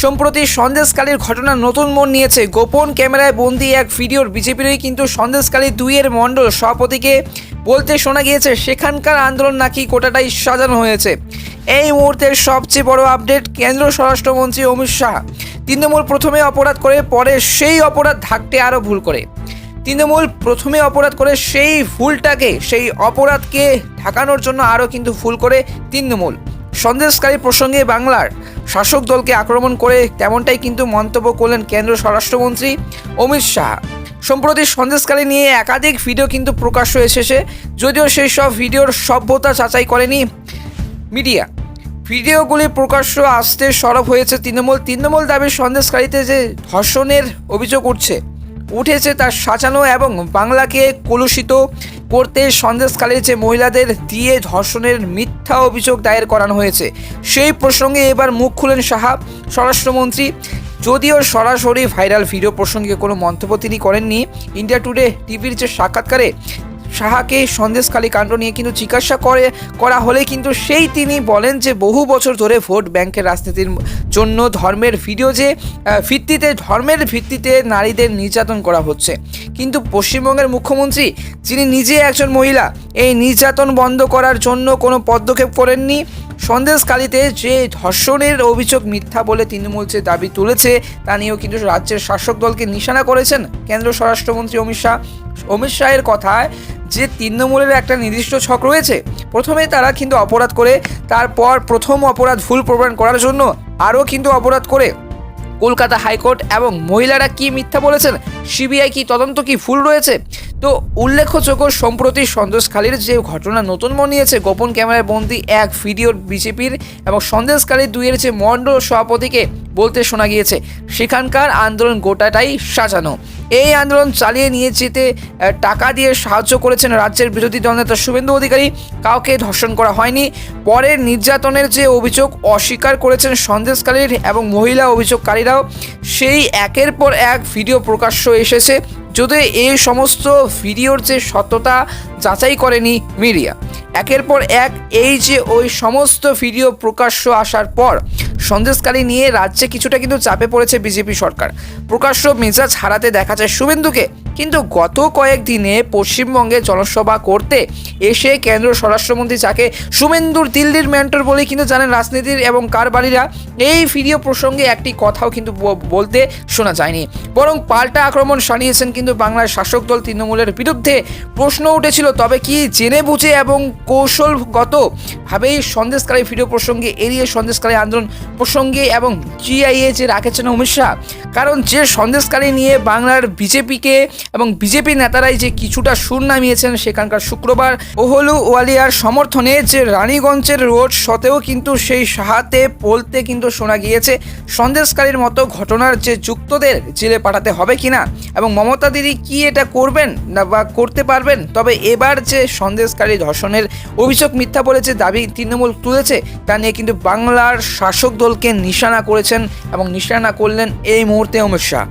সম্প্রতি সন্দেশখালীর ঘটনা নতুন মোড় নিয়েছে। গোপন ক্যামেরায় বন্দি এক ভিডিওর বিজেপিরই কিন্তু সন্দেশখালী 2-এর মণ্ডল সভাপতিকে বলতে শোনা গিয়েছে সেখানকার আন্দোলন নাকি গোটাটাই সাজানো হয়েছে। এই মুহূর্তের সবচেয়ে বড় আপডেট, কেন্দ্র স্বরাষ্ট্রমন্ত্রী অমিত শাহ তৃণমূল প্রথমে অপরাধ করে পরে সেই অপরাধ ঢাকতে আরও ভুল করে। তৃণমূল প্রথমে অপরাধ করে সেই অপরাধকে ঢাকানোর জন্য আরও কিন্তু ভুল করে তৃণমূল। সন্দেশখালী প্রসঙ্গে বাংলার শাসক দলকে আক্রমণ করে তেমনটাই কিন্তু মন্তব্য করলেন কেন্দ্র স্বরাষ্ট্রমন্ত্রী অমিত শাহ। সম্প্রতি সন্দেশখালী নিয়ে একাধিক ভিডিও কিন্তু প্রকাশ্য এসেছে, যদিও সেই সব ভিডিওর সভ্যতা যাচাই করেনি মিডিয়া। ভিডিওগুলি প্রকাশ্য আসতে সরব হয়েছে তৃণমূল দাবি সন্দেশখালীতে যে ধর্ষণের অভিযোগ উঠেছে তার সাজানো এবং বাংলাকে কলুষিত করতে সন্দেশখালীর যে মহিলাদের দিয়ে ধর্ষণের মিথ্যা অভিযোগ দায়ের করানো হয়েছে সেই প্রসঙ্গে এবার মুখ খুলেন স্বরাষ্ট্রমন্ত্রী। যদিও সরাসরি ভাইরাল ভিডিও প্রসঙ্গে কোনো মন্তব্য তিনি করেননি। ইন্ডিয়া টুডে টিভির যে সাক্ষাৎকারে শাহকে সন্দেশখালী কাণ্ড নিয়ে কিন্তু জিজ্ঞাসা করা হলে কিন্তু তিনি বলেন যে বহু বছর ধরে ভোট ব্যাংকের রাজনীতির জন্য ধর্মের ভিত্তিতে নারীদের নির্যাতন করা হচ্ছে। কিন্তু পশ্চিমবঙ্গের মুখ্যমন্ত্রী যিনি নিজে একজন মহিলা, এই নির্যাতন বন্ধ করার জন্য কোনো পদক্ষেপ করেননি। সন্দেশখালীতে যে ধর্ষণের অভিযোগ মিথ্যা বলে তৃণমূল যে দাবি তুলেছে তা নিয়েও কিন্তু রাজ্যের শাসক দলকে নিশানা করেছেন কেন্দ্র স্বরাষ্ট্রমন্ত্রী অমিত শাহের কথায় যে তৃণমূলের একটা নির্দিষ্ট ছক রয়েছে। প্রথমে তারা কিন্তু অপরাধ করে, তারপর প্রথম অপরাধ ভুল প্রমাণ করার জন্য আরও কিন্তু অপরাধ করে কলকাতা হাইকোর্ট এবং মহিলারা কি মিথ্যা বলেছেন, সিবিআই কি তদন্ত কি ভুল রয়েছে। তো উল্লেখযোগ্য সম্প্রতি সন্দেশখালীর যে ঘটনা নতুন মোড় নিয়েছে, গোপন ক্যামেরায় বন্দি এক ভিডিওর বিজেপির এবং সন্দেশখালী 2-এর যে মণ্ডল সভাপতিকে বলতে শোনা গিয়েছে সেখানকার আন্দোলন গোটাটাই সাজানো। এই আন্দোলন চালিয়ে নিয়ে যেতে টাকা দিয়ে সাহায্য করেছেন রাজ্যের বিরোধী দলনেতা শুভেন্দু অধিকারী। কাউকে ধর্ষণ করা হয়নি। পরের নির্যাতনের যে অভিযোগ অস্বীকার করেছেন সন্দেশখালীর এবং মহিলা অভিযোগকারীরাও। সেই একের পর এক ভিডিও প্রকাশ্য এসেছে, যদিও এই সমস্ত ভিডিওর যে সত্যতা যাচাই করেনি মিডিয়া। একের পর এক এই যে ওই সমস্ত ভিডিও প্রকাশ্য আসার পর সন্দেশখালী নিয়ে রাজ্যে কিছুটা কিন্তু চাপে পড়েছে বিজেপি সরকার। প্রকাশ্য মেজাজ হারাতে দেখা যায় শুভেন্দুকে। কিন্তু গত কয়েকদিনে পশ্চিমবঙ্গে জনসভা করতে এসে কেন্দ্র স্বরাষ্ট্রমন্ত্রী যাকে শুভেন্দুর দিল্লির মেন্টর বলেই কিন্তু জানেন রাজনীতির এবং কারবারিরা, এই ভিডিও প্রসঙ্গে একটি কথাও কিন্তু বলতে শোনা যায়নি, বরং পাল্টা আক্রমণ শানিয়েছেন কিন্তু বাংলার শাসক দল তৃণমূলের বিরুদ্ধে। প্রশ্ন উঠেছিল তবে কি জেনে বুঝে এবং কৌশলগতভাবেই সন্দেশখালী ভিডিও প্রসঙ্গে এড়িয়ে সন্দেশখালী আন্দোলন প্রসঙ্গে এবং জিআইএ যে রাখেছেন অমিত শাহ। কারণ যে সন্দেশখালী নিয়ে বাংলার বিজেপিকে এবং বিজেপি নেতারাই যে কিছুটা সুর নামিয়েছেন, সেখানকার শুক্রবার ওহলুওয়ালিয়ার সমর্থনে যে রানীগঞ্জের রোড সতেও কিন্তু সেই শাহাতে বলতে কিন্তু শোনা গিয়েছে সন্দেশখালীর মতো ঘটনার যে যুক্তদের জেলে পাঠাতে হবে কিনা এবং মমতা দিদি কি এটা করবেন না বা করতে পারবেন। তবে এবার যে সন্দেশখালী ধর্ষণের অভিযোগ মিথ্যা বলে যে দাবি তৃণমূল তুলেছে তা নিয়ে কিন্তু বাংলার শাসক দলকে নিশানা করেছেন এবং নিশানা করলেন এই মুহূর্তে অমিত শাহ।